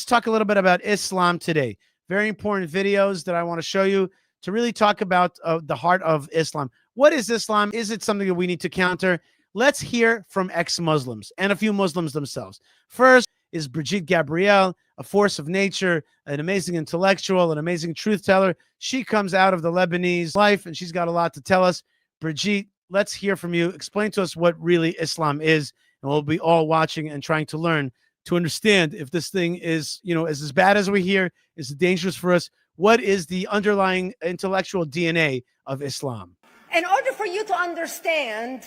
let's talk a little bit about Islam today. Very important videos that I want to show you to really talk about the heart of Islam. What is Islam? Is it something that we need to counter? Let's hear from ex-Muslims and a few Muslims themselves. First is Brigitte Gabriel, a force of nature, an amazing intellectual, an amazing truth teller. She comes out of the Lebanese life, and she's got a lot to tell us. Brigitte, let's hear from you. Explain to us what really Islam is, and we'll be all watching and trying to learn to understand if this thing is, is as bad as we hear, is it dangerous for us? What is the underlying intellectual DNA of Islam? In order for you to understand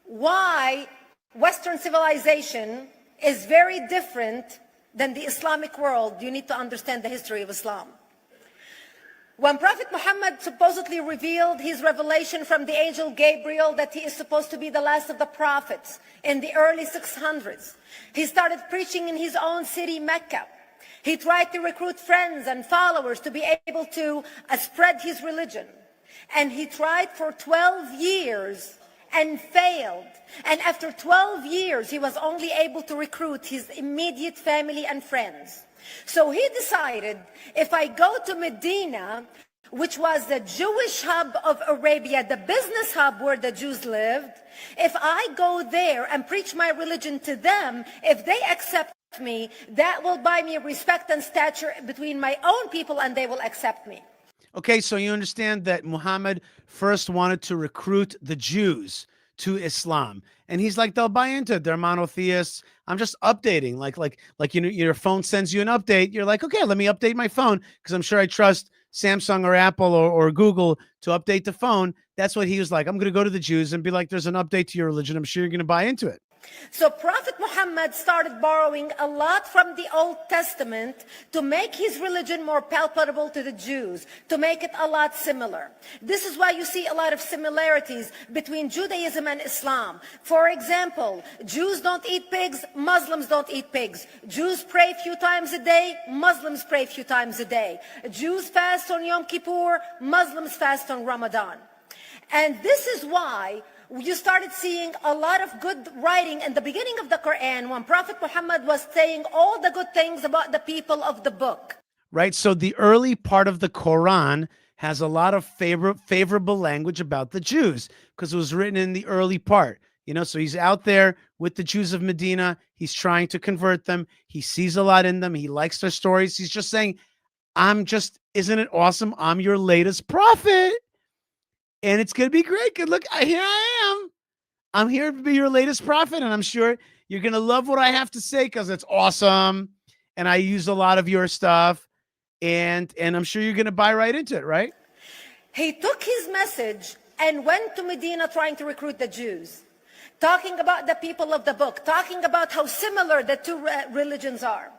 why Western civilization is very different than the Islamic world, you need to understand the history of Islam. When Prophet Muhammad supposedly revealed his revelation from the angel Gabriel that he is supposed to be the last of the prophets in the early 600s, he started preaching in his own city, Mecca. He tried to recruit friends and followers to be able to spread his religion. And he tried for 12 years and failed. And after 12 years, he was only able to recruit his immediate family and friends. So he decided, if I go to Medina, which was the Jewish hub of Arabia, the business hub where the Jews lived, if I go there and preach my religion to them, if they accept me, that will buy me respect and stature between my own people, and they will accept me. Okay, so you understand that Muhammad first wanted to recruit the Jews to Islam, and he's like, they'll buy into it. They're monotheists. I'm just updating, like your phone sends you an update. You're like, okay, let me update my phone because I'm sure I trust Samsung or Apple or Google to update the phone. That's what he was like. I'm going to go to the Jews and be like, there's an update to your religion. I'm sure you're going to buy into it. So Prophet Muhammad started borrowing a lot from the Old Testament to make his religion more palpable to the Jews, to make it a lot similar. This is why you see a lot of similarities between Judaism and Islam. For example, Jews don't eat pigs, Muslims don't eat pigs. Jews pray a few times a day, Muslims pray a few times a day. Jews fast on Yom Kippur, Muslims fast on Ramadan. And this is why you started seeing a lot of good writing in the beginning of the Quran when Prophet Muhammad was saying all the good things about the people of the book. Right. So the early part of the Quran has a lot of favorable language about the Jews because it was written in the early part. So he's out there with the Jews of Medina. He's trying to convert them. He sees a lot in them. He likes their stories. He's just saying, isn't it awesome? I'm your latest prophet. And it's going to be great. Good look, here I am. I'm here to be your latest prophet, and I'm sure you're going to love what I have to say because it's awesome. And I use a lot of your stuff, and I'm sure you're going to buy right into it, right? He took his message and went to Medina trying to recruit the Jews, talking about the people of the book, talking about how similar the two religions are.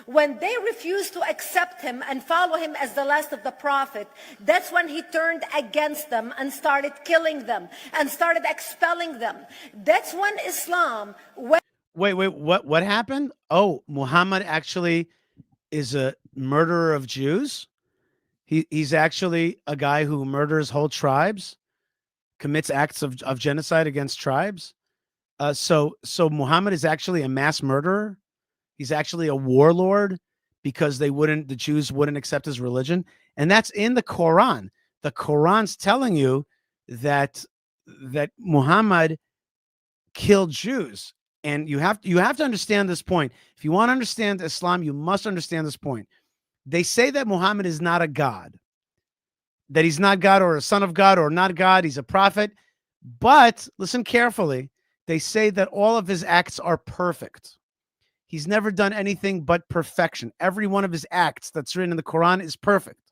When they refused to accept him and follow him as the last of the prophet, that's when he turned against them and started killing them and started expelling them. That's when Islam went. Wait, what happened? Oh, Muhammad actually is a murderer of Jews? He's actually a guy who murders whole tribes, commits acts of genocide against tribes? So Muhammad is actually a mass murderer? He's actually a warlord because the Jews wouldn't accept his religion. And that's in the Quran. The Quran's telling you that Muhammad killed Jews. And you have to understand this point. If you want to understand Islam, you must understand this point. They say that Muhammad is not a god, that he's not God or a son of God or not God. He's a prophet. But listen carefully. They say that all of his acts are perfect. He's never done anything but perfection. Every one of his acts that's written in the Quran is perfect.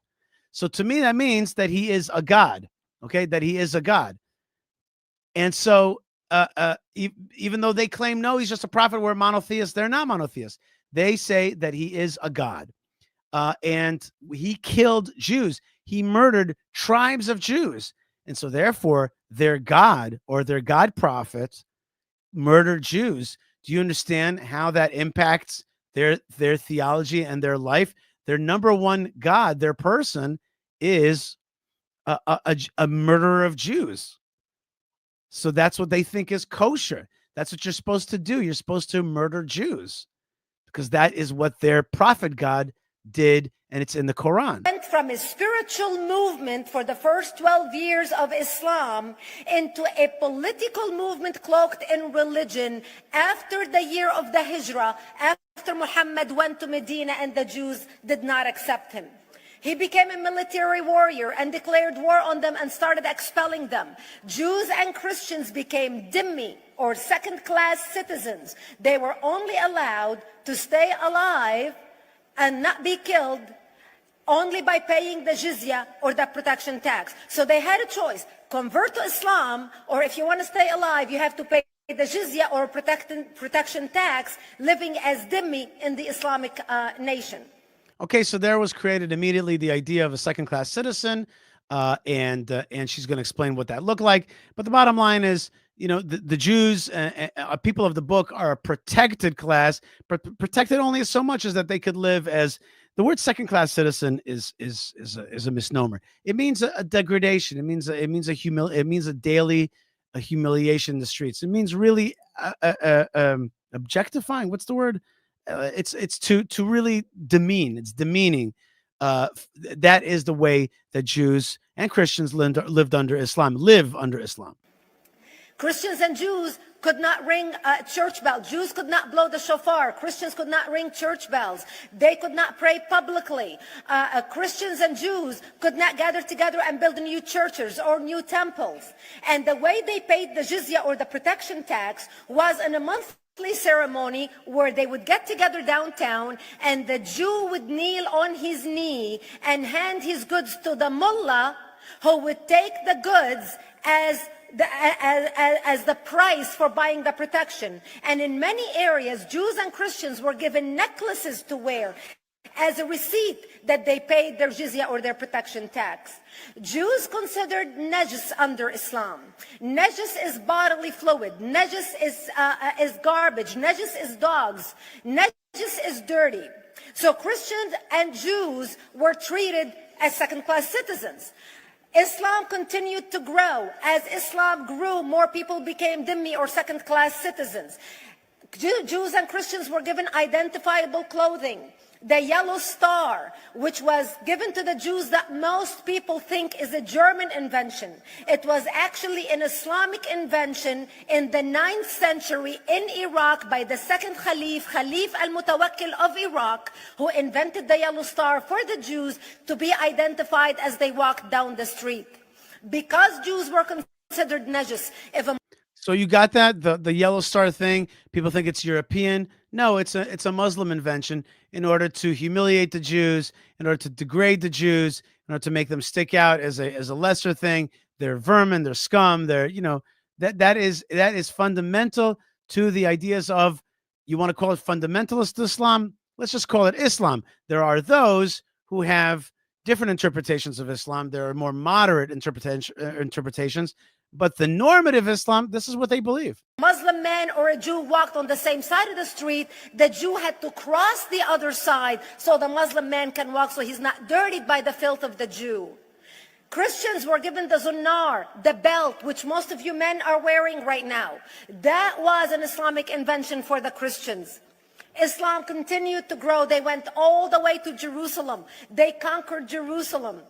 So to me, that means that he is a God, okay? That he is a God. And so even though they claim, no, he's just a prophet, we're monotheists, they're not monotheists. They say that he is a God. And he killed Jews. He murdered tribes of Jews. And so therefore, their God or their God prophets murdered Jews. Do you understand how that impacts their theology and their life? Their number one God, their person, is a murderer of Jews. So that's what they think is kosher. That's what you're supposed to do. You're supposed to murder Jews. because that is what their prophet God did, and it's in the Quran. Went from a spiritual movement for the first 12 years of Islam into a political movement cloaked in religion after the year of the Hijrah, after Muhammad went to Medina and the Jews did not accept him. He became a military warrior and declared war on them and started expelling them. Jews and Christians became demi, or second-class citizens. They were only allowed to stay alive and not be killed only by paying the jizya or the protection tax. So they had a choice: convert to Islam, or if you want to stay alive, you have to pay the jizya or protection tax, living as dhimmi in the Islamic nation. Okay, so there was created immediately the idea of a second-class citizen, and she's going to explain what that looked like. But the bottom line is, the Jews, people of the book, are a protected class, but protected only so much as that they could live as the word second-class citizen is a misnomer. It means a degradation. It means a daily humiliation in the streets. It means really objectifying. What's the word? It's to really demean. It's demeaning. That is the way that Jews and Christians live under Islam. Christians and Jews could not ring church bells. Jews could not blow the shofar. Christians could not ring church bells. They could not pray publicly. Christians and Jews could not gather together and build new churches or new temples. And the way they paid the jizya or the protection tax was in a monthly ceremony where they would get together downtown, and the Jew would kneel on his knee and hand his goods to the mullah, who would take the goods as the price for buying the protection. And in many areas, Jews and Christians were given necklaces to wear as a receipt that they paid their jizya or their protection tax. Jews considered najis under Islam. Najis is bodily fluid. Najis is garbage. Najis is dogs. Najis is dirty. So Christians and Jews were treated as second-class citizens. Islam continued to grow. As Islam grew, more people became dhimmi or second-class citizens. Jews and Christians were given identifiable clothing. The yellow star, which was given to the Jews, that most people think is a German invention. It was actually an Islamic invention in the 9th century in Iraq by the second Khalif al-Mutawakkil of Iraq, who invented the yellow star for the Jews to be identified as they walked down the street. Because Jews were considered najis, So you got that, the yellow star thing. People think it's European. No, it's a Muslim invention in order to humiliate the Jews, in order to degrade the Jews, in order to make them stick out as a lesser thing. They're vermin, they're scum, that is fundamental to the ideas of, you want to call it fundamentalist Islam? Let's just call it Islam. There are those who have different interpretations of Islam. There are more moderate interpretations. But the normative Islam, this is what they believe. Muslim man or a Jew walked on the same side of the street, the Jew had to cross the other side so the Muslim man can walk, so he's not dirtied by the filth of the Jew. Christians were given the zunnar, the belt, which most of you men are wearing right now. That was an Islamic invention for the Christians. Islam continued to grow. They went all the way to Jerusalem. They conquered Jerusalem.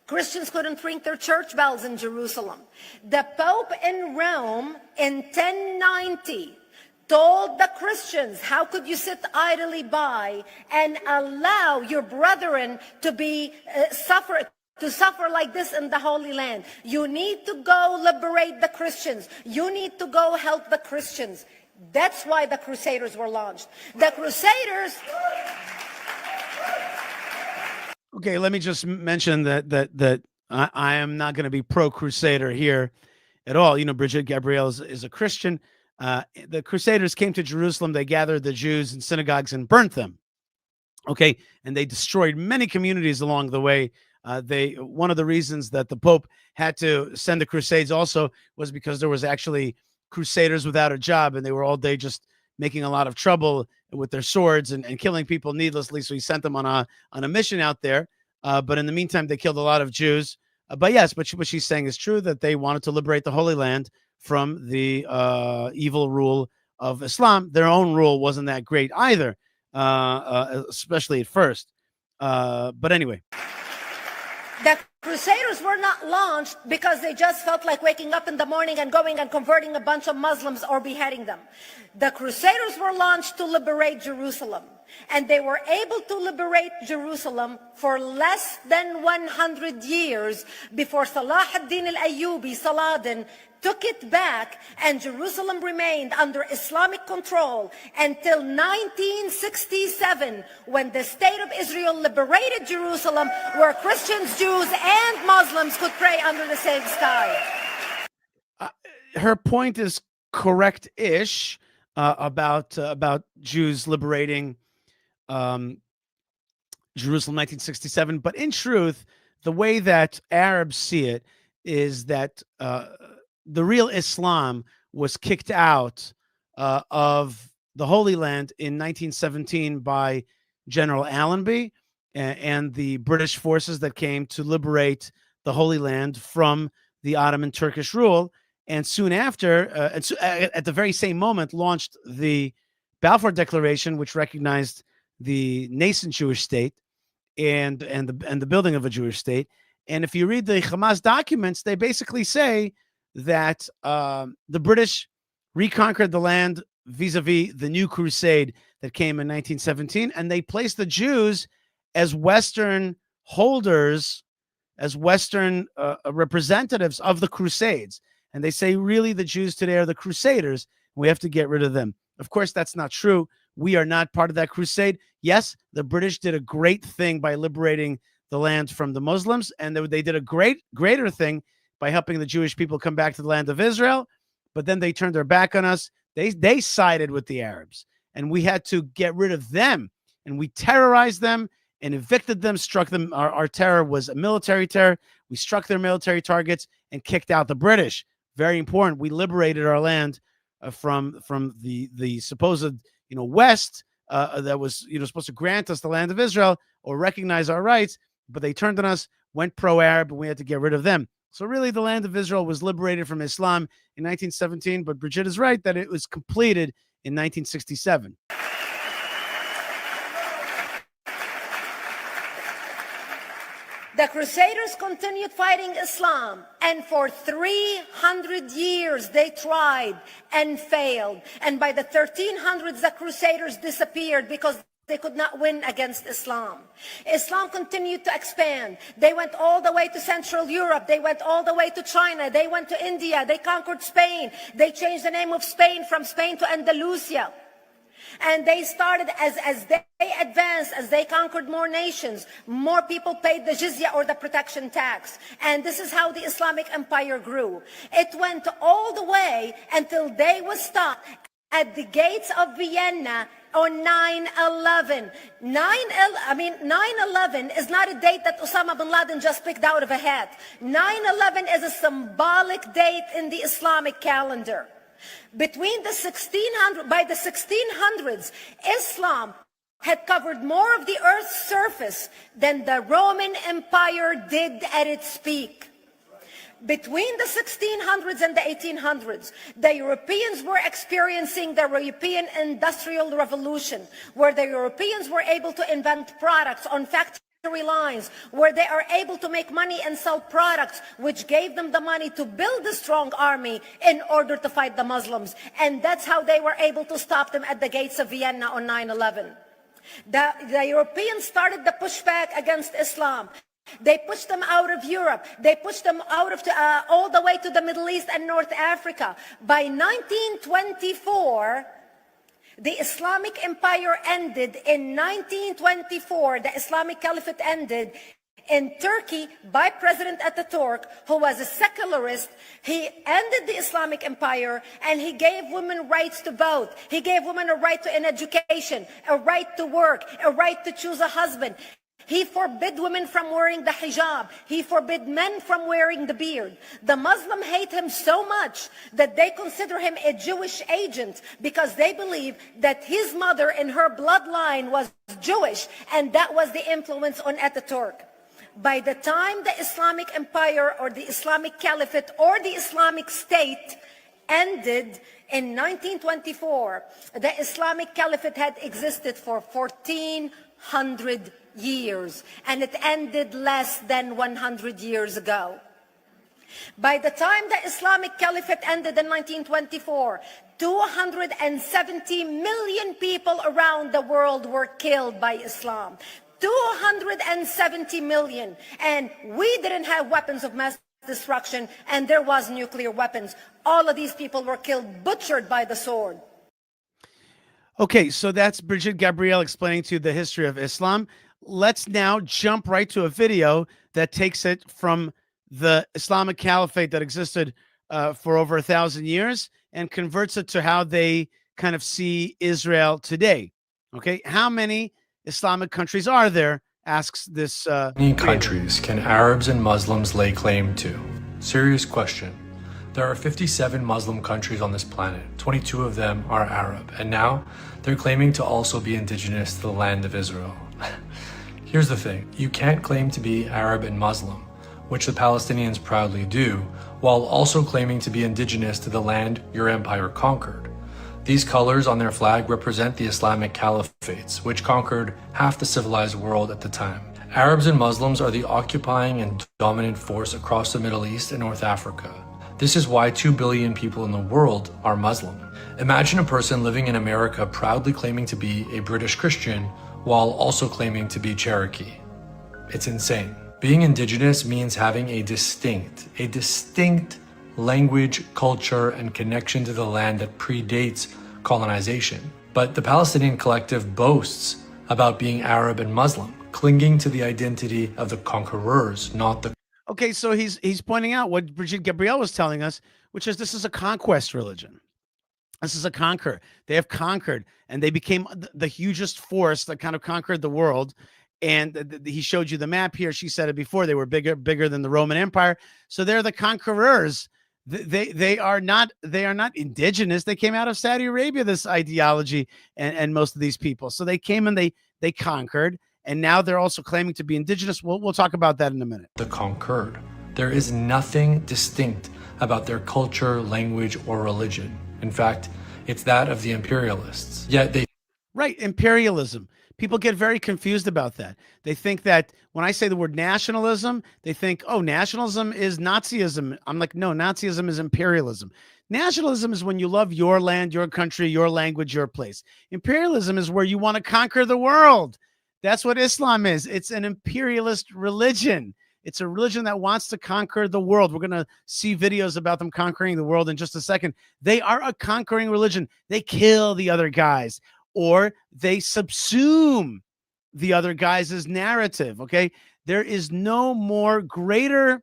Christians couldn't ring their church bells in Jerusalem. The Pope in Rome in 1090 told the Christians, how could you sit idly by and allow your brethren to be suffer like this in the Holy Land? You need to go liberate the Christians. You need to go help the Christians. That's why the Crusaders were launched. The Crusaders... Okay, let me just mention that I am not going to be pro-Crusader here at all. Brigitte Gabriel is a Christian. The Crusaders came to Jerusalem. They gathered the Jews in synagogues and burnt them. Okay, and they destroyed many communities along the way. One of the reasons that the Pope had to send the Crusades also was because there was actually Crusaders without a job, and they were all day just making a lot of trouble with their swords and killing people needlessly. So he sent them on a mission out there. But in the meantime, they killed a lot of Jews. But what she's saying is true, that they wanted to liberate the Holy Land from the evil rule of Islam, their own rule wasn't that great either, especially at first. But anyway. The Crusaders were not launched because they just felt like waking up in the morning and going and converting a bunch of Muslims or beheading them. The Crusaders were launched to liberate Jerusalem. And they were able to liberate Jerusalem for less than 100 years before Salah ad-Din al-Ayyubi, Saladin, took it back, and Jerusalem remained under Islamic control until 1967, when the State of Israel liberated Jerusalem, where Christians, Jews, and Muslims could pray under the same sky. Her point is correct-ish about Jews liberating Jerusalem 1967, but in truth, the way that Arabs see it is that the real Islam was kicked out of the Holy Land in 1917 by General Allenby and the British forces that came to liberate the Holy Land from the Ottoman Turkish rule. And soon after, at the very same moment, launched the Balfour Declaration, which recognized the nascent Jewish state and the building of a Jewish state. And if you read the Hamas documents, they basically say that the British reconquered the land vis-a-vis the new crusade that came in 1917, and they placed the Jews as Western holders, as Western representatives of the Crusades. And they say, really, the Jews today are the Crusaders. We have to get rid of them. Of course, that's not true. We are not part of that crusade. Yes, the British did a great thing by liberating the land from the Muslims, and they did a greater thing by helping the Jewish people come back to the land of Israel. But then they turned their back on us. They sided with the Arabs, and we had to get rid of them. And we terrorized them and evicted them, struck them. Our terror was a military terror. We struck their military targets and kicked out the British. Very important. We liberated our land from the supposed West that was supposed to grant us the land of Israel or recognize our rights, but they turned on us, went pro-Arab, and we had to get rid of them. So really, the land of Israel was liberated from Islam in 1917, but Brigitte is right that it was completed in 1967. The Crusaders continued fighting Islam, and for 300 years they tried and failed. And by the 1300s, the Crusaders disappeared because they could not win against Islam. Islam continued to expand. They went all the way to Central Europe. They went all the way to China. They went to India. They conquered Spain. They changed the name of Spain from Spain to Andalusia. And they started, as they advanced, as they conquered more nations, more people paid the jizya, or the protection tax. And this is how the Islamic Empire grew. It went all the way until they was stopped at the gates of Vienna on 9/11. 9/11 is not a date that Osama bin Laden just picked out of a hat. 9/11 is a symbolic date in the Islamic calendar. By the 1600s, Islam had covered more of the earth's surface than the Roman Empire did at its peak. Between the 1600s and the 1800s, the Europeans were experiencing the European Industrial Revolution, where the Europeans were able to invent products on factory lines, where they are able to make money and sell products, which gave them the money to build a strong army in order to fight the Muslims. And that's how they were able to stop them at the gates of Vienna on 9/11. The Europeans started the pushback against Islam. They pushed them out of Europe. They pushed them out of all the way to the Middle East and North Africa. By 1924, the Islamic Empire ended. In 1924, the Islamic Caliphate ended in Turkey by President Ataturk, who was a secularist. He ended the Islamic Empire, and he gave women rights to vote. He gave women a right to an education, a right to work, a right to choose a husband. He forbid women from wearing the hijab. He forbid men from wearing the beard. The Muslims hate him so much that they consider him a Jewish agent, because they believe that his mother in her bloodline was Jewish, and that was the influence on Ataturk. By the time the Islamic Empire or the Islamic Caliphate or the Islamic State ended in 1924. The Islamic Caliphate had existed for 1400 years, and it ended less than 100 years ago. By the time the Islamic Caliphate ended in 1924, 270 million people around the world were killed by Islam. 270 million. And we didn't have weapons of mass destruction, and there was nuclear weapons. All of these people were killed, butchered by the sword. Okay, so that's Brigitte Gabriel explaining to you the history of Islam. Let's now jump right to a video that takes it from the Islamic Caliphate that existed for over 1,000 years and converts it to how they kind of see Israel today. Okay, how many Islamic countries are there? Asks this. How many countries can Arabs and Muslims lay claim to? Serious question. There are 57 Muslim countries on this planet. 22 of them are Arab, and now they're claiming to also be indigenous to the land of Israel. Here's the thing. You can't claim to be Arab and Muslim, which the Palestinians proudly do, while also claiming to be indigenous to the land your empire conquered. These colors on their flag represent the Islamic Caliphates, which conquered half the civilized world at the time. Arabs and Muslims are the occupying and dominant force across the Middle East and North Africa. This is why 2 billion people in the world are Muslim. Imagine a person living in America proudly claiming to be a British Christian while also claiming to be Cherokee. It's insane. Being indigenous means having a distinct language, culture, and connection to the land that predates colonization. But the Palestinian collective boasts about being Arab and Muslim, clinging to the identity of the conquerors, not the... Okay, so he's pointing out what Brigitte Gabriel was telling us, which is this is a conquest religion. This is a conquer. They have conquered, and they became the hugest force that kind of conquered the world. And he showed you the map here. She said it before. They were bigger than the Roman Empire. So they're the conquerors. They are not indigenous. They came out of Saudi Arabia, this ideology, and most of these people. So they came and they conquered, and now they're also claiming to be indigenous. We'll talk about that in a minute. The conquered. There is nothing distinct about their culture, language, or religion. In fact, it's that of the imperialists. Yet they... Right, imperialism. People get very confused about that. They think that when I say the word nationalism, they think, oh, nationalism is Nazism. I'm like, no, Nazism is imperialism. Nationalism is when you love your land, your country, your language, your place. Imperialism is where you want to conquer the world. That's what Islam is. It's an imperialist religion. It's a religion that wants to conquer the world. We're going to see videos about them conquering the world in just a second. They are a conquering religion. They kill the other guys, or they subsume the other guys' narrative, okay? There is no more greater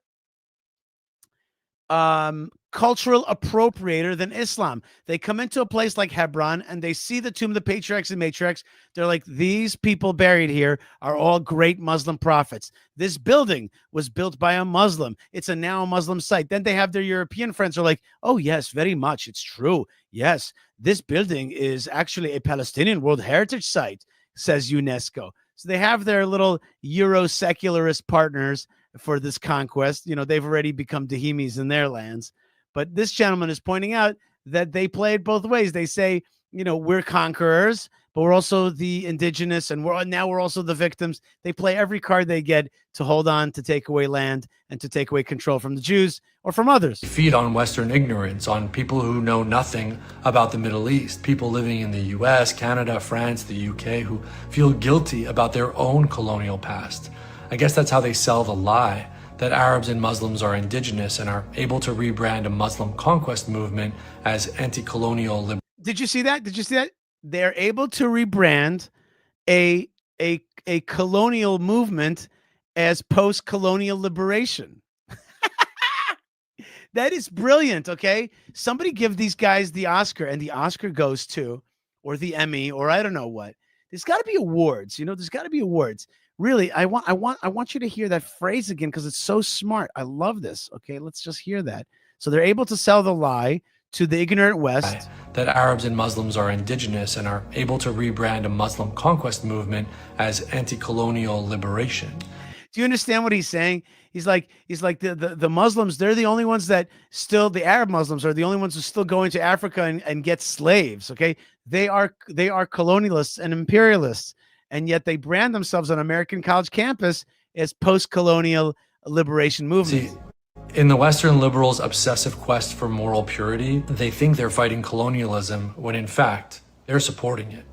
cultural appropriator than Islam. They come into a place like Hebron, and they see the tomb of the patriarchs and matriarchs. They're like, these people buried here are all great Muslim prophets. This building was built by a Muslim. It's now a Muslim site. Then they have their European friends who are like, oh, yes, very much. It's true. Yes, this building is actually a Palestinian World Heritage Site, says UNESCO. So they have their little Euro-secularist partners for this conquest. You know, they've already become Dehimis in their lands. But this gentleman is pointing out that they play it both ways. They say, you know, we're conquerors, but we're also the indigenous, and we're also the victims. They play every card they get to hold on, to take away land, and to take away control from the Jews or from others. Feed on Western ignorance, on people who know nothing about the Middle East, people living in the US, Canada, France, the UK, who feel guilty about their own colonial past. I guess that's how they sell the lie that Arabs and Muslims are indigenous and are able to rebrand a Muslim conquest movement as anti-colonial liberation. Did you see that? Did you see that? They're able to rebrand a colonial movement as post-colonial liberation. That is brilliant, okay? Somebody give these guys the Oscar, and the Oscar goes to, or the Emmy, or I don't know what. There's got to be awards, you know, there's got to be awards. Really, I want you to hear that phrase again because it's so smart. I love this. Okay, let's just hear that. So they're able to sell the lie to the ignorant West that Arabs and Muslims are indigenous and are able to rebrand a Muslim conquest movement as anti-colonial liberation. Do you understand what he's saying? He's like the Muslims, they're the only ones that still, the Arab Muslims are the only ones who still go into Africa and get slaves. Okay. They are colonialists and imperialists. And yet they brand themselves on American college campus as post-colonial liberation movement. See, in the Western liberals' obsessive quest for moral purity, they think they're fighting colonialism when in fact, they're supporting it.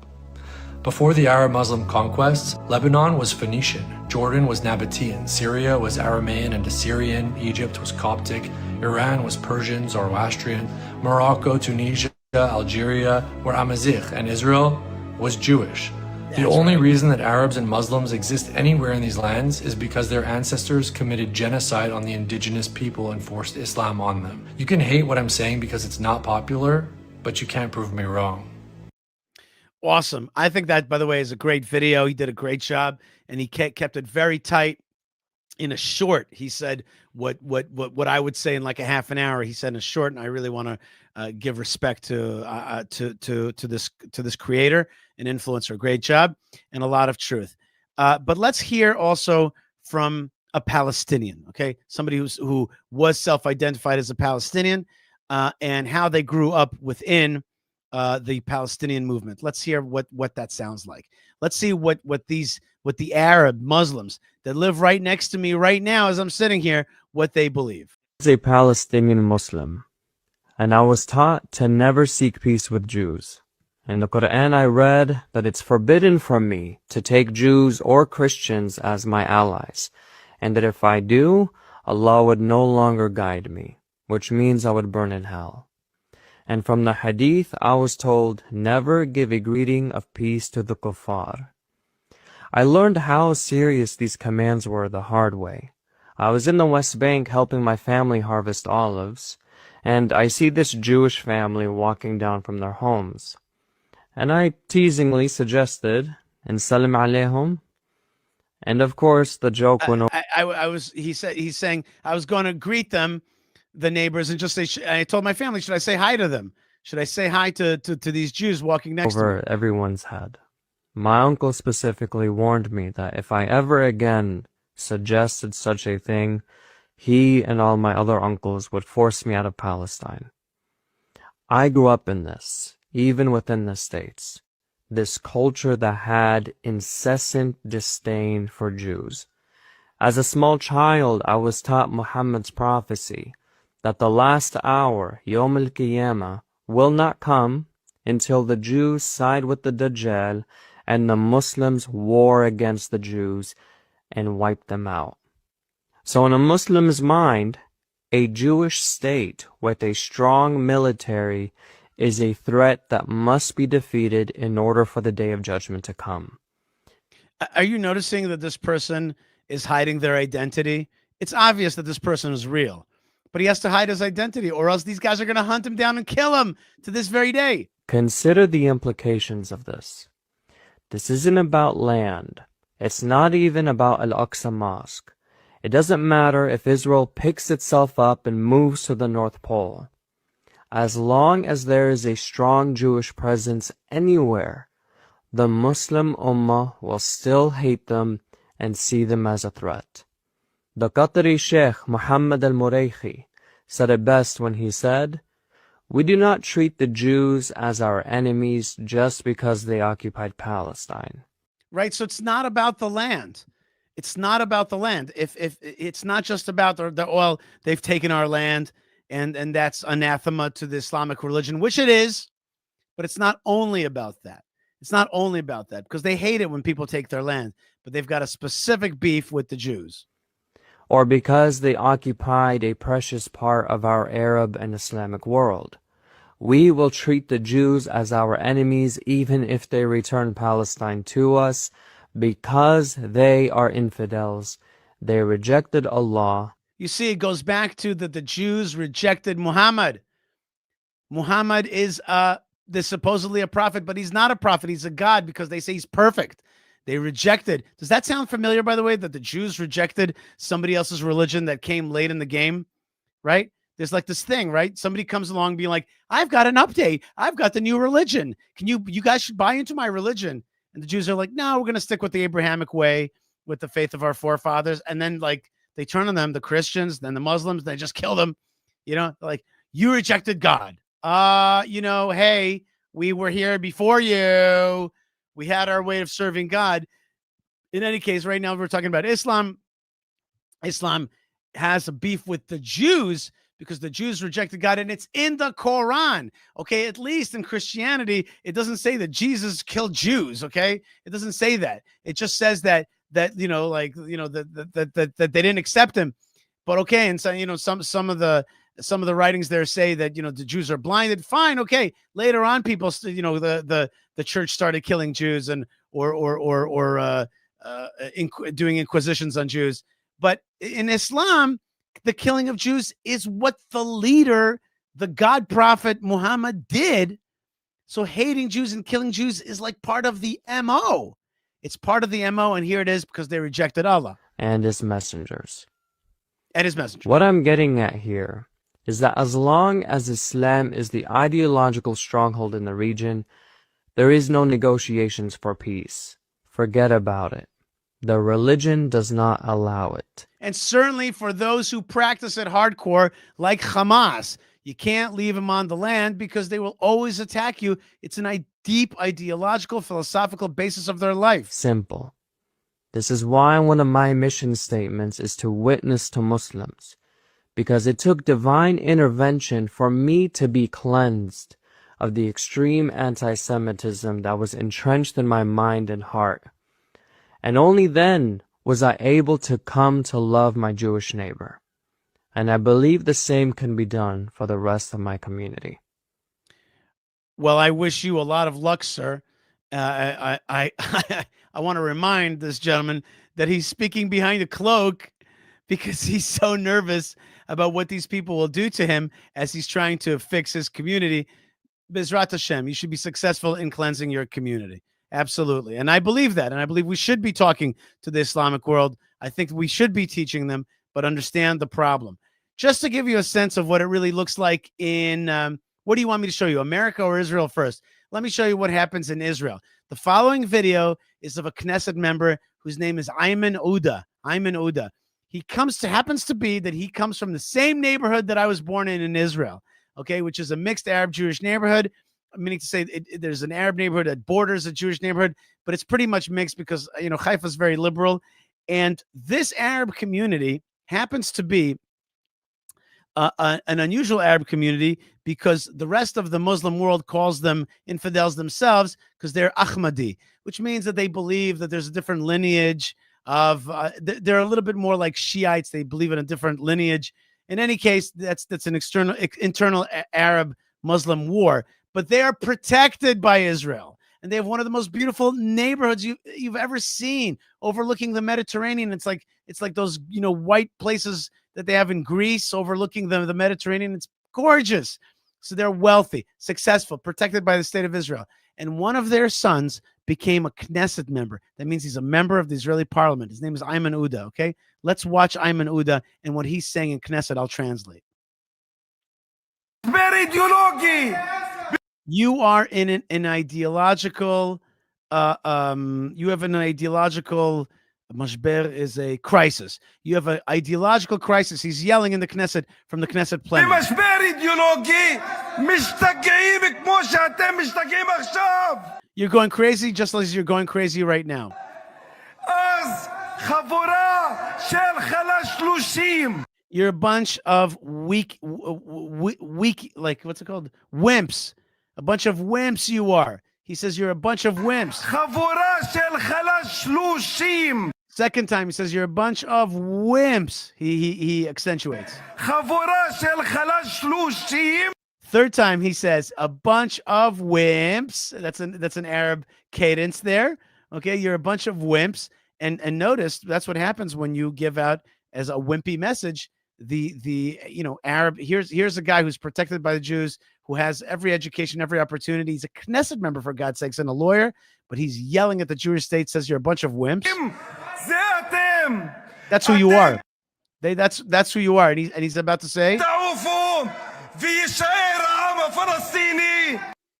Before the Arab-Muslim conquests, Lebanon was Phoenician, Jordan was Nabatean, Syria was Aramaean and Assyrian, Egypt was Coptic, Iran was Persian, Zoroastrian, Morocco, Tunisia, Algeria were Amazigh, and Israel was Jewish. The only reason that Arabs and Muslims exist anywhere in these lands is because their ancestors committed genocide on the indigenous people and forced Islam on them. You can hate what I'm saying because it's not popular, but you can't prove me wrong. Awesome. I think that, by the way, is a great video. He did a great job, and he kept it very tight in a short. He said what I would say in like a half an hour. He said in a short, and I really want to give respect to this creator and influencer. Great job and a lot of truth. But let's hear also from a Palestinian. Okay, somebody who was self-identified as a Palestinian, and how they grew up within the Palestinian movement. Let's hear what that sounds like. Let's see what the Arab Muslims that live right next to me right now as I'm sitting here, what they believe. I was a Palestinian Muslim, and I was taught to never seek peace with Jews. In the Quran I read that it's forbidden for me to take Jews or Christians as my allies, and that if I do, Allah would no longer guide me, which means I would burn in hell. And from the hadith, I was told, never give a greeting of peace to the kuffar. I learned how serious these commands were the hard way. I was in the West Bank helping my family harvest olives, and I see this Jewish family walking down from their homes. And I teasingly suggested, and salam alayhum. And of course, the joke went over. He's saying, I was going to greet them, the neighbors, and just say, I told my family, should I say hi to them? Should I say hi to these Jews walking next to me? Over everyone's head. My uncle specifically warned me that if I ever again suggested such a thing, he and all my other uncles would force me out of Palestine. I grew up in this, even within the States, this culture that had incessant disdain for Jews. As a small child, I was taught Muhammad's prophecy that the last hour, Yom al-Qiyamah, will not come until the Jews side with the Dajjal and the Muslims war against the Jews and wipe them out. So in a Muslim's mind, a Jewish state with a strong military is a threat that must be defeated in order for the day of judgment to come. Are you noticing that this person is hiding their identity? It's obvious that this person is real, but he has to hide his identity, or else these guys are going to hunt him down and kill him to this very day. Consider the implications of this. This isn't about land. It's not even about Al-Aqsa Mosque. It doesn't matter if Israel picks itself up and moves to the North Pole. As long as there is a strong Jewish presence anywhere, the Muslim Ummah will still hate them and see them as a threat. The Qatari Sheikh Muhammad al-Muraykhi said it best when he said, "We do not treat the Jews as our enemies just because they occupied Palestine." Right, so it's not about the land. It's not about the land. If it's not just about the oil, they've taken our land, and that's anathema to the Islamic religion, which it is, but it's not only about that. It's not only about that, because they hate it when people take their land, but they've got a specific beef with the Jews. Or because they occupied a precious part of our Arab and Islamic world. We will treat the Jews as our enemies even if they return Palestine to us, because they are infidels. They rejected Allah. You see, it goes back to that the Jews rejected Muhammad. Muhammad is supposedly a prophet, but he's not a prophet. He's a god, because they say he's perfect. They rejected. Does that sound familiar, by the way, that the Jews rejected somebody else's religion that came late in the game, right? There's like this thing, right? Somebody comes along being like, I've got an update. I've got the new religion. You guys should buy into my religion. And the Jews are like, no, we're going to stick with the Abrahamic way. with the faith of our forefathers, and then like they turn on them, the Christians, then the Muslims, they just kill them. Like, you rejected God. Hey, we were here before you. We had our way of serving God. In any case, right now we're talking about Islam. Islam has a beef with the Jews because the Jews rejected God, and it's in the Quran. Okay, at least in Christianity, it doesn't say that Jesus killed Jews. Okay, it doesn't say that. It just says that that they didn't accept him. But okay, and so some of the writings there say that the Jews are blinded. Fine, okay. Later on, people the church started killing Jews and doing inquisitions on Jews. But in Islam, the killing of Jews is what the leader, the God prophet Muhammad, did. So hating Jews and killing Jews is like part of the MO. It's part of the MO, and here it is because they rejected Allah and his messengers. What I'm getting at here is that as long as Islam is the ideological stronghold in the region, there is no negotiations for peace. Forget about it. The religion does not allow it. And certainly for those who practice it hardcore, like Hamas, you can't leave them on the land because they will always attack you. It's a deep ideological, philosophical basis of their life. Simple. This is why one of my mission statements is to witness to Muslims, because it took divine intervention for me to be cleansed of the extreme anti-Semitism that was entrenched in my mind and heart. And only then was I able to come to love my Jewish neighbor. And I believe the same can be done for the rest of my community. Well, I wish you a lot of luck, sir. I want to remind this gentleman that he's speaking behind a cloak because he's so nervous about what these people will do to him as he's trying to fix his community. Bezrat Hashem, you should be successful in cleansing your community. Absolutely. And I believe that. And I believe we should be talking to the Islamic world. I think we should be teaching them, but understand the problem. Just to give you a sense of what it really looks like in, what do you want me to show you, America or Israel first? Let me show you what happens in Israel. The following video is of a Knesset member whose name is Ayman Uda. Ayman Uda. He happens to be that he comes from the same neighborhood that I was born in Israel, okay, which is a mixed Arab-Jewish neighborhood. Meaning to say there's an Arab neighborhood that borders a Jewish neighborhood, but it's pretty much mixed because, Haifa is very liberal. And this Arab community happens to be an unusual Arab community because the rest of the Muslim world calls them infidels themselves because they're Ahmadi, which means that they believe that there's a different lineage of, they're a little bit more like Shiites. They believe in a different lineage. In any case, that's an internal Arab Muslim war. But they are protected by Israel. And they have one of the most beautiful neighborhoods you've ever seen, overlooking the Mediterranean. It's like those, white places that they have in Greece overlooking the Mediterranean. It's gorgeous. So they're wealthy, successful, protected by the state of Israel. And one of their sons became a Knesset member. That means he's a member of the Israeli parliament. His name is Ayman Uda, okay? Let's watch Ayman Uda and what he's saying in Knesset. I'll translate. You are in an ideological, you have an ideological, mashber is a crisis. You have an ideological crisis. He's yelling in the Knesset from the Knesset plenary. You're going crazy just as you're going crazy right now. You're a bunch of weak, like, what's it called? Wimps. A bunch of wimps you are. He says you're a bunch of wimps. Second time he says you're a bunch of wimps. He accentuates. Third time he says a bunch of wimps. That's an Arab cadence there. Okay, you're a bunch of wimps. And notice that's what happens when you give out as a wimpy message. The Arab, here's a guy who's protected by the Jews, who has every education, every opportunity. He's a Knesset member, for God's sakes, and a lawyer, but he's yelling at the Jewish state, says you're a bunch of wimps. That's who you are. That's who you are. And he's about to say,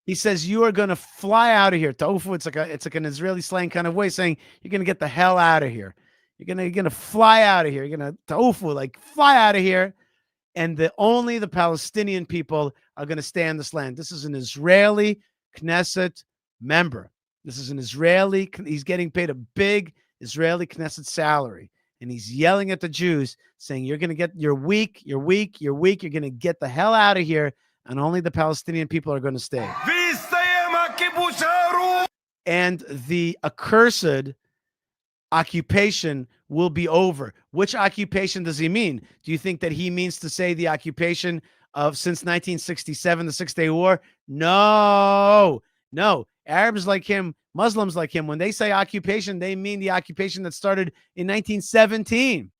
he says you are going to fly out of here. Ta'ufu, it's like an Israeli slang kind of way saying you're going to get the hell out of here. You're gonna fly out of here. You're gonna taufu, like fly out of here. And only the Palestinian people are going to stay on this land. This is an Israeli Knesset member. This is an Israeli. He's getting paid a big Israeli Knesset salary, and he's yelling at the Jews, saying, "You're going to get. You're weak. You're weak. You're weak. You're going to get the hell out of here, and only the Palestinian people are going to stay." And the accursed occupation will be over. Which occupation does he mean? Do you think that he means to say the occupation of since 1967, the 6-Day War? No. Arabs like him, Muslims like him, when they say occupation, they mean the occupation that started in 1917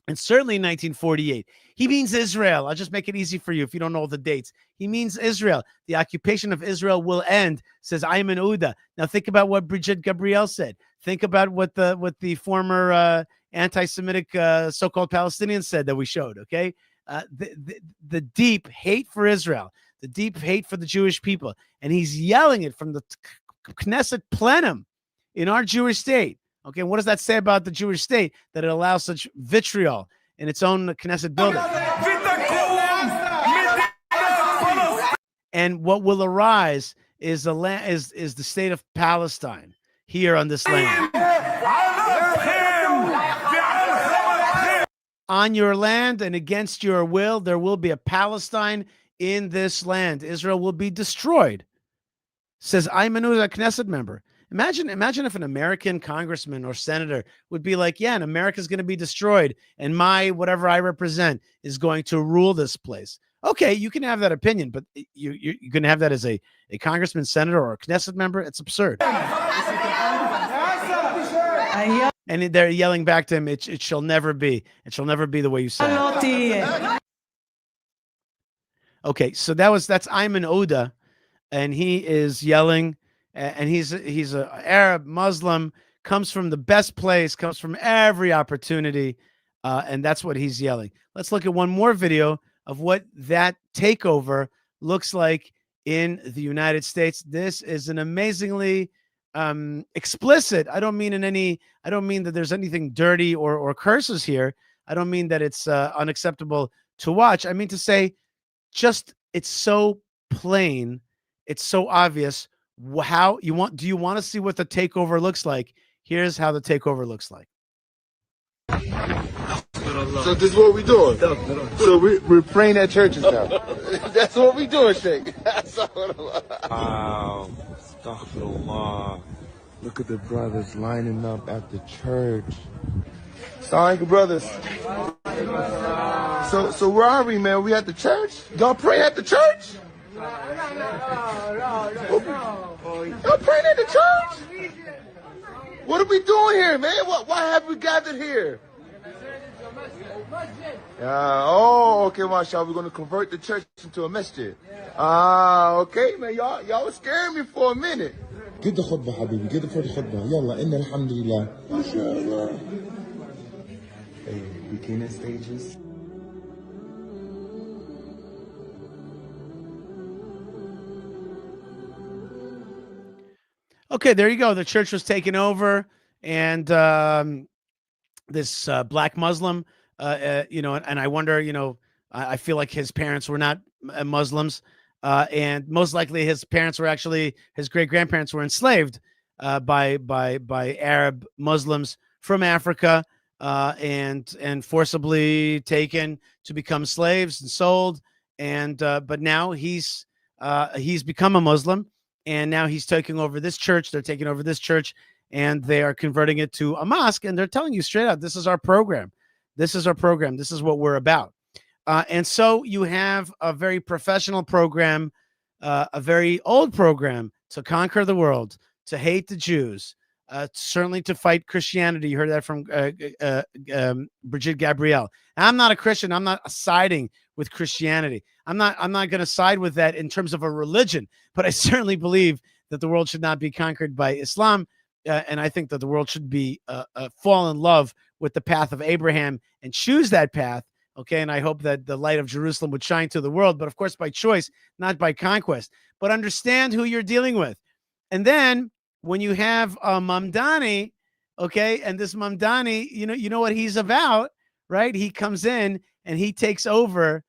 and certainly in 1948. He means Israel. I'll just make it easy for you if you don't know the dates. He means Israel. The occupation of Israel will end, says Ayman Ouda. Now think about what Brigitte Gabriel said. Think about what the former anti-Semitic so-called Palestinians said that we showed, okay? The deep hate for Israel, the deep hate for the Jewish people, and he's yelling it from the Knesset plenum in our Jewish state. Okay, what does that say about the Jewish state that it allows such vitriol in its own Knesset building? And what will arise is the state of Palestine here on this land. On your land and against your will, there will be a Palestine in this land. Israel will be destroyed, says Ayman Ouda, a Knesset member. Imagine if an American congressman or senator would be like, yeah, and America's going to be destroyed, and my whatever I represent is going to rule this place. Okay, you can have that opinion, but you're going to have that as a congressman, senator, or a Knesset member? It's absurd. And they're yelling back to him, it shall never be. It shall never be the way you say it. Okay, so that's Ayman Ouda, and he is yelling, and he's an Arab Muslim, comes from the best place, comes from every opportunity, and that's what he's yelling. Let's look at one more video of what that takeover looks like in the United States. This is an amazingly explicit. I don't mean that there's anything dirty or curses here. I don't mean that it's unacceptable to watch. I mean to say, just it's so plain, it's so obvious. Do you want to see what the takeover looks like? Here's how the takeover looks like. So this is what we're doing. So we're praying at churches now. That's what we're doing, Sheikh. Wow. Astaghfirullah. Look at the brothers lining up at the church. Assalamu brothers. So where are we, man? We at the church? Y'all praying at the church? No. Y'all praying at the church? What are we doing here, man? Why have we gathered here? Okay, mashallah, we're going to convert the church into a masjid. Okay, man, y'all was scaring me for a minute. Get the khutbah, habibi, get the first khutbah. Yalla, inna alhamdulillah. MashaAllah. Hey, beginning stages. Okay, there you go. The church was taken over, and this black Muslim, and I wonder, I feel like his parents were not Muslims, and most likely his parents were actually, his great-grandparents were enslaved by Arab Muslims from Africa, and forcibly taken to become slaves and sold, and but now he's become a Muslim, and now he's taking over this church. They're taking over this church, and they are converting it to a mosque, and they're telling you straight out, this is our program. This is our program. This is what we're about. And so you have a very professional program, a very old program to conquer the world, to hate the Jews, certainly to fight Christianity. You heard that from Brigitte Gabriel. I'm not a Christian. I'm not siding with Christianity. I'm not going to side with that in terms of a religion, but I certainly believe that the world should not be conquered by Islam. And I think that the world should be fall in love with the path of Abraham and choose that path. Okay, and I hope that the light of Jerusalem would shine to the world, but of course by choice, not by conquest. But understand who you're dealing with. And then when you have Mamdani, Okay. And this Mamdani, you know what he's about, right? He comes in and he takes over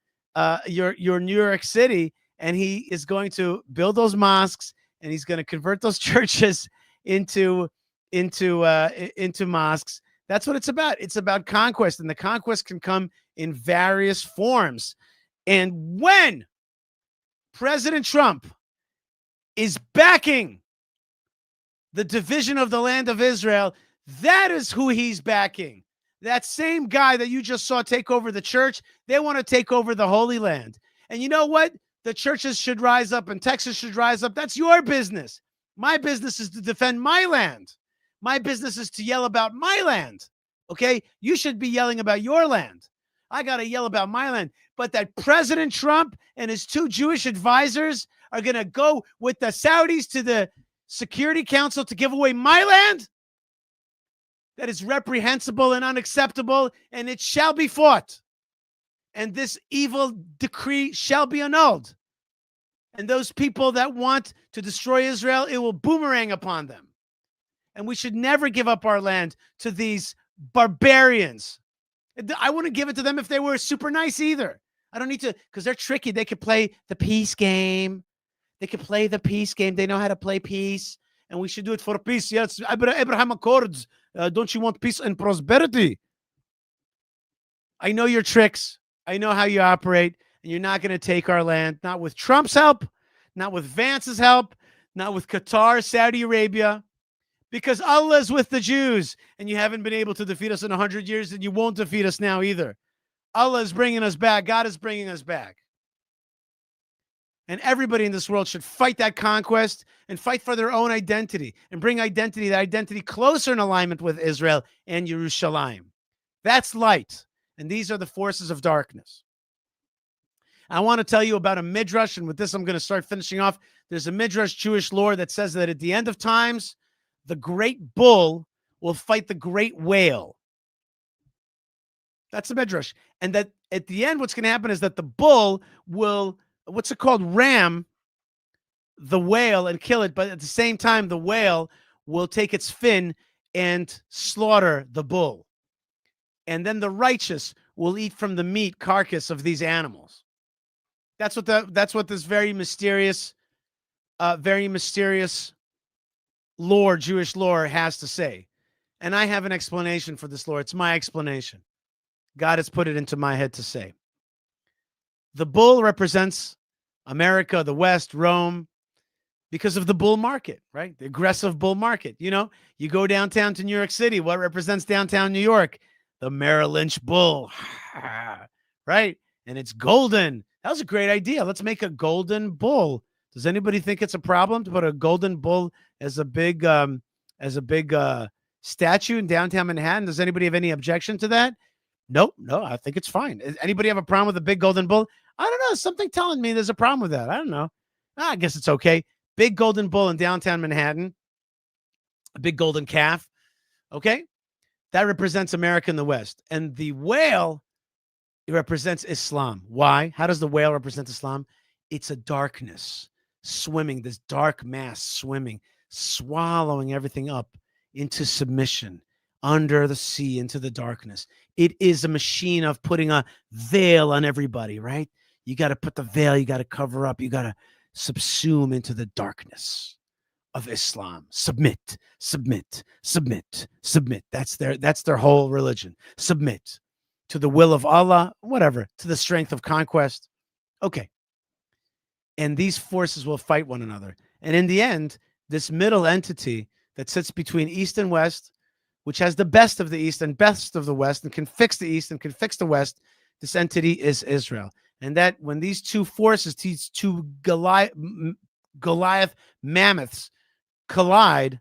your New York City, and he is going to build those mosques, and he's going to convert those churches into mosques. That's what it's about. It's about conquest, and the conquest can come in various forms. And when President Trump is backing the division of the land of Israel, that is who he's backing. That same guy that you just saw take over the church, they want to take over the Holy Land. And you know what? The churches should rise up and Texas should rise up. That's your business. My business is to defend my land. My business is to yell about my land. Okay? You should be yelling about your land. I got to yell about my land. But that President Trump and his two Jewish advisors are going to go with the Saudis to the Security Council to give away my land? That is reprehensible and unacceptable, and it shall be fought. And this evil decree shall be annulled. And those people that want to destroy Israel, it will boomerang upon them. And we should never give up our land to these barbarians. I wouldn't give it to them if they were super nice either. I don't need to, because they're tricky. They could play the peace game. They could play the peace game. They know how to play peace. And we should do it for peace. Yes, Abraham Accords. Don't you want peace and prosperity? I know your tricks. I know how you operate. And you're not going to take our land. Not with Trump's help. Not with Vance's help. Not with Qatar, Saudi Arabia. Because Allah is with the Jews. And you haven't been able to defeat us in 100 years. And you won't defeat us now either. Allah is bringing us back. God is bringing us back. And everybody in this world should fight that conquest and fight for their own identity and bring that identity closer in alignment with Israel and Yerushalayim. That's light. And these are the forces of darkness. I want to tell you about a midrash, and with this I'm going to start finishing off. There's a midrash Jewish lore that says that at the end of times, the great bull will fight the great whale. That's the midrash. And that at the end, what's going to happen is that the bull will, what's it called, ram the whale and kill it. But at the same time, the whale will take its fin and slaughter the bull. And then the righteous will eat from the meat carcass of these animals. That's what this very mysterious lore, Jewish lore, has to say. And I have an explanation for this lore. It's my explanation. God has put it into my head to say. The bull represents America, the West, Rome, because of the bull market, right? The aggressive bull market. You know, you go downtown to New York City. What represents downtown New York? The Merrill Lynch bull, right? And it's golden. That was a great idea. Let's make a golden bull. Does anybody think it's a problem to put a golden bull as a big statue in downtown Manhattan? Does anybody have any objection to that? Nope. No, I think it's fine. Anybody have a problem with a big golden bull? I don't know. Something telling me there's a problem with that. I don't know. I guess it's okay. Big golden bull in downtown Manhattan. A big golden calf. Okay. That represents America in the West. And the whale, it represents Islam. Why? How does the whale represent Islam? It's a darkness swimming, this dark mass swimming, swallowing everything up into submission, under the sea, into the darkness. It is a machine of putting a veil on everybody, right? You got to put the veil, you got to cover up, you got to subsume into the darkness of Islam. Submit, submit, submit, submit. That's their whole religion. Submit to the will of Allah, whatever, to the strength of conquest. Okay. And these forces will fight one another. And in the end, this middle entity that sits between East and West, which has the best of the East and best of the West and can fix the East and can fix the West, this entity is Israel. And that when these two forces, these two Goliath mammoths collide,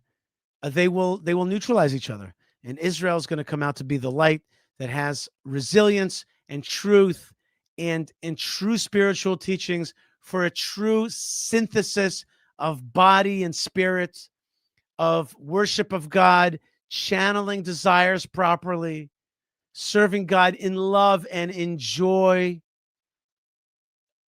they will neutralize each other. And Israel is going to come out to be the light that has resilience and truth and true spiritual teachings for a true synthesis of body and spirit, of worship of God, channeling desires properly, serving God in love and in joy,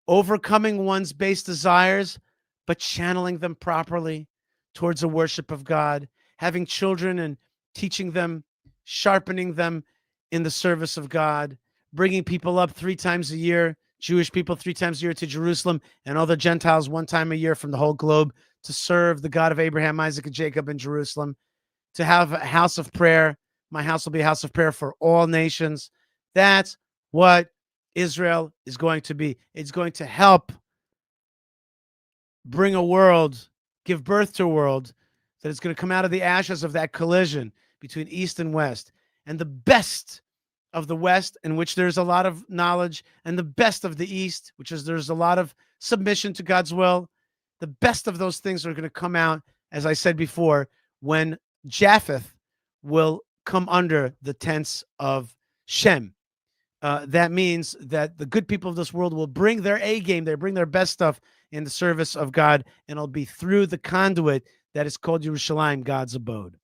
overcoming one's base desires, but channeling them properly towards a worship of God, having children and teaching them, sharpening them in the service of God, bringing people up 3 times a year, Jewish people 3 times a year to Jerusalem, and other Gentiles 1 time a year from the whole globe to serve the God of Abraham, Isaac, and Jacob in Jerusalem, to have a house of prayer. My house will be a house of prayer for all nations. That's what Israel is going to be. It's going to help bring a world, give birth to a world that is going to come out of the ashes of that collision between East and West. And the best of the West, in which there's a lot of knowledge, and the best of the East, which is there's a lot of submission to God's will. The best of those things are going to come out, as I said before, when Japheth will come under the tents of Shem. That means that the good people of this world will bring their A game, they bring their best stuff in the service of God, and it'll be through the conduit that is called Yerushalayim, God's abode.